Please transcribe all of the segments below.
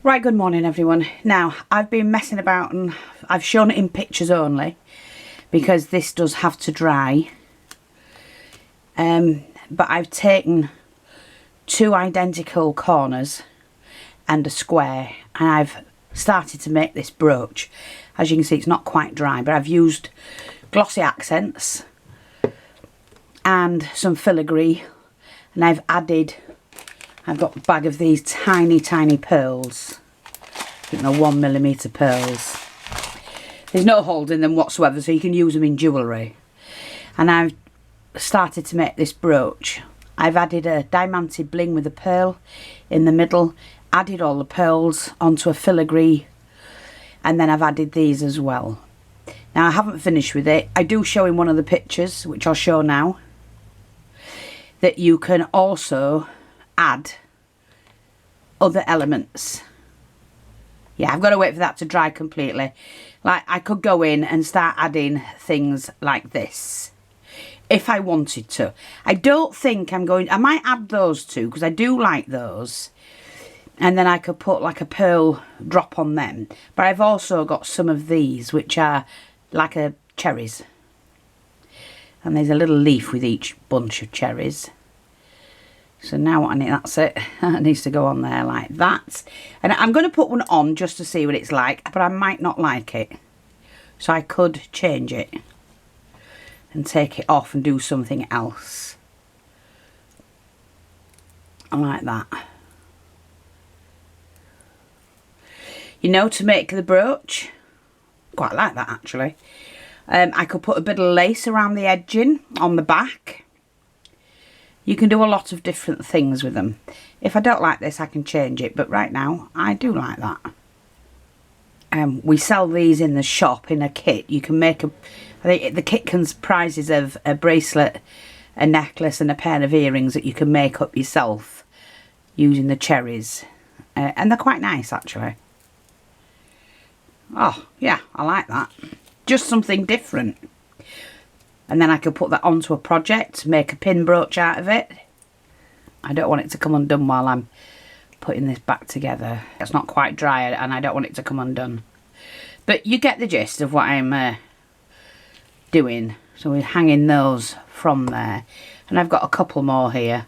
Right, good morning everyone. Now, I've been messing about and I've shown it in pictures only because this does have to dry. But I've taken two identical corners and a square and I've started to make this brooch. As you can see, it's not quite dry, but I've used glossy accents and some filigree, and I've got a bag of these tiny pearls. I think they're 1mm pearls. There's no holes in them whatsoever, so you can use them in jewellery. And I've started to make this brooch. I've added a diamanted bling with a pearl in the middle, added all the pearls onto a filigree, and then I've added these as well. Now, I haven't finished with it. I do show in one of the pictures, which I'll show now, that you can also add other elements. Yeah, I've got to wait for that to dry completely. Like, I could go in and start adding things like this if I wanted to. I don't think I'm going... I might add those two because I do like those. And then I could put like a pearl drop on them. But I've also got some of these, which are like cherries. And there's a little leaf with each bunch of cherries. So now what I need, that's it. It needs to go on there like that. And I'm going to put one on just to see what it's like, but I might not like it. So I could change it and take it off and do something else. Like that. You know, to make the brooch, quite like that actually. I could put a bit of lace around the edging on the back. You can do a lot of different things with them. If I don't like this, I can change it. But right now, I do like that. We sell these in the shop in a kit. You can make I think the kit comprises of a bracelet, a necklace and a pair of earrings that you can make up yourself using the cherries. And they're quite nice, actually. Oh, yeah, I like that. Just something different. And then I could put that onto a project, make a pin brooch out of it. I don't want it to come undone while I'm putting this back together. It's not quite dry and I don't want it to come undone. But you get the gist of what I'm doing. So we're hanging those from there. And I've got a couple more here.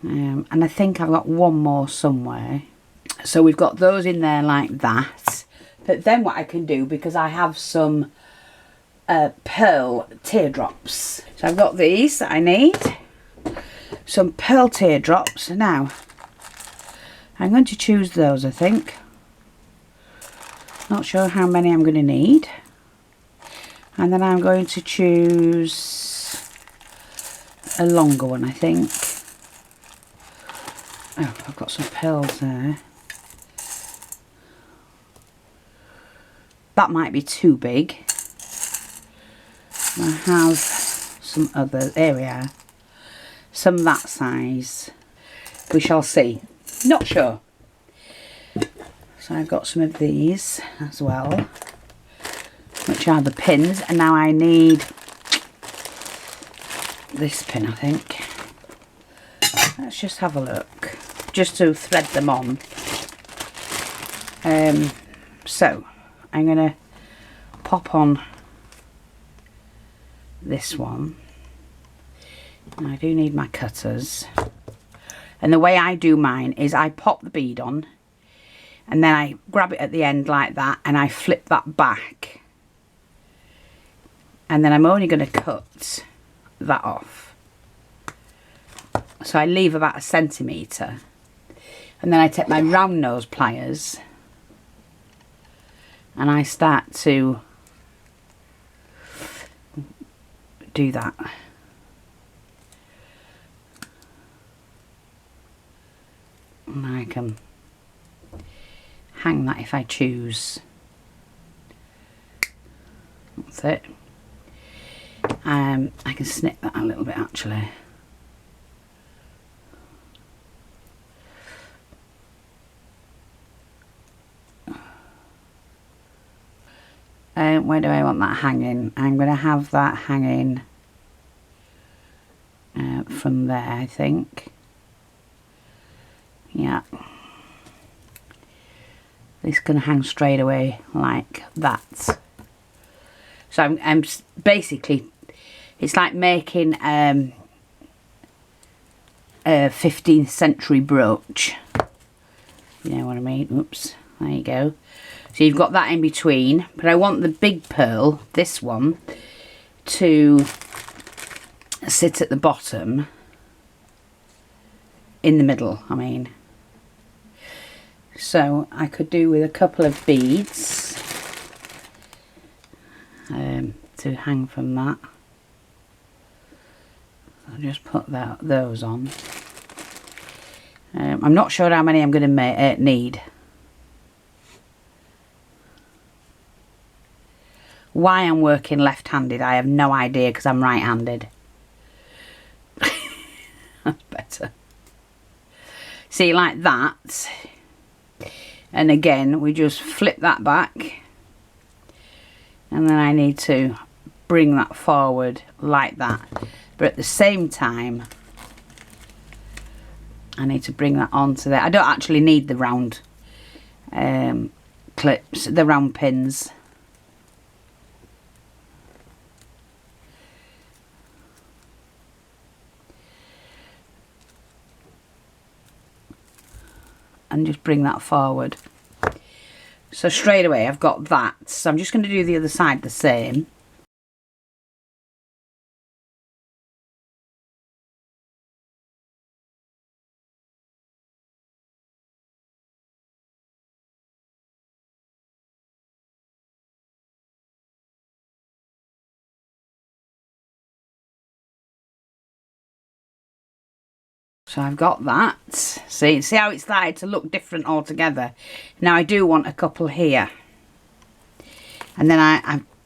And I think I've got one more somewhere. So we've got those in there like that. But then what I can do, because I have some pearl teardrops. So I've got these that I need. Some pearl teardrops. Now, I'm going to choose those, I think. Not sure how many I'm going to need. And then I'm going to choose a longer one, I think. Oh, I've got some pearls there. That might be too big. I have some other, there we are, some that size. We shall see. Not sure. So I've got some of these as well, which are the pins. And now I need this pin, I think. Let's just have a look, just to thread them on. So I'm going to pop on this one. And I do need my cutters. And the way I do mine is I pop the bead on and then I grab it at the end like that and I flip that back. And then I'm only going to cut that off. So I leave about 1 centimetre. And then I take my round nose pliers and I start to do that. And I can hang that if I choose. That's it. I can snip that a little bit actually. Where do I want that hanging? I'm going to have that hanging from there, I think. Yeah. this can hang straight away like that. So I'm basically, it's like making a 15th century brooch. You know what I mean? Oops, there you go. So you've got that in between, but I want the big pearl, this one, to sit at the bottom, in the middle, I mean. So I could do with a couple of beads to hang from that. I'll just put those on. I'm not sure how many I'm going to need. Why I'm working left-handed, I have no idea, because I'm right-handed. That's better. See, like that. And again, we just flip that back. And then I need to bring that forward like that. But at the same time, I need to bring that onto there. I don't actually need the round clips, the round pins. And just bring that forward. So straight away I've got that. So I'm just going to do the other side the same. So I've got that. See how it started to look different altogether. Now I do want a couple here. And then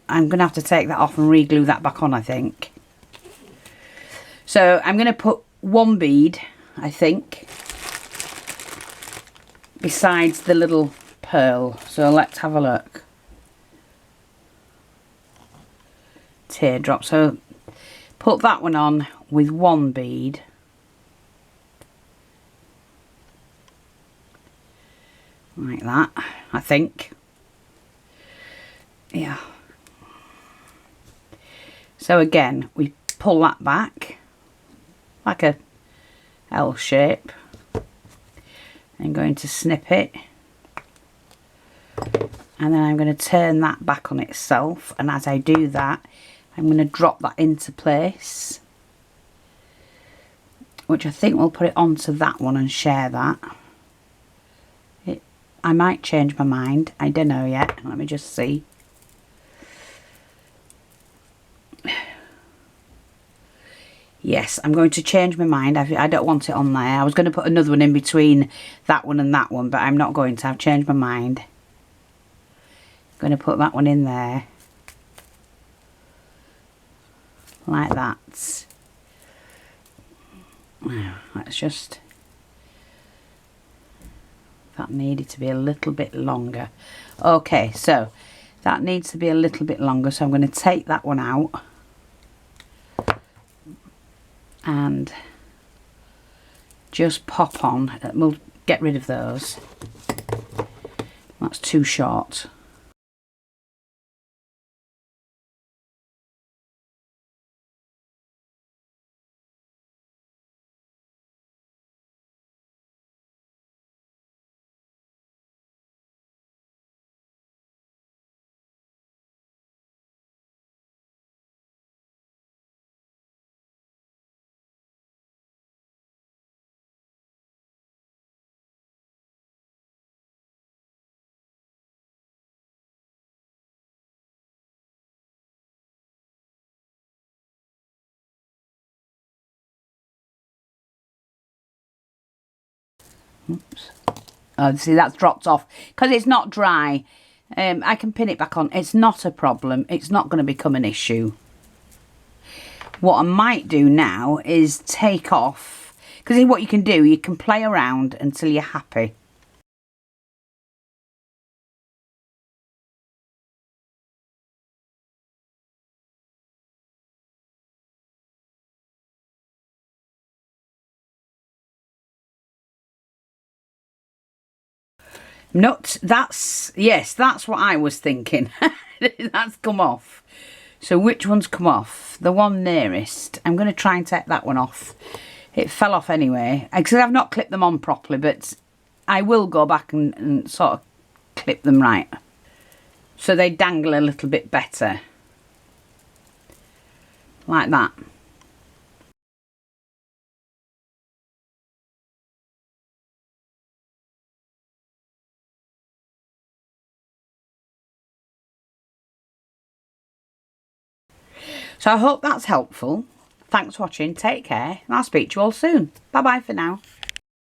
I'm going to have to take that off and re-glue that back on, I think. So I'm going to put one bead, I think, besides the little pearl. So let's have a look. Teardrop. So put that one on with one bead. Like that, I think. Yeah. So again, we pull that back like a L shape. I'm going to snip it. And then I'm going to turn that back on itself. And as I do that, I'm going to drop that into place. Which I think we'll put it onto that one and share that. I might change my mind. I don't know yet. Let me just see. Yes, I'm going to change my mind. I don't want it on there. I was going to put another one in between that one and that one, but I'm not going to. I've changed my mind. I'm going to put that one in there. Like that. Now, let's just... That needed to be a little bit longer. Okay, so that needs to be a little bit longer, so I'm going to take that one out and just pop on. We'll get rid of those. That's too short. Oops. Oh, see, that's dropped off because it's not dry. I can pin it back on. It's not a problem. It's not going to become an issue. What I might do now is take off, because what you can do, you can play around until you're happy. Nuts, yes, that's what I was thinking. That's come off. So which one's come off? The one nearest. I'm going to try and take that one off. It fell off anyway. Because I've not clipped them on properly, but I will go back and sort of clip them right. So they dangle a little bit better. Like that. So I hope that's helpful. Thanks for watching. Take care. And I'll speak to you all soon. Bye bye for now.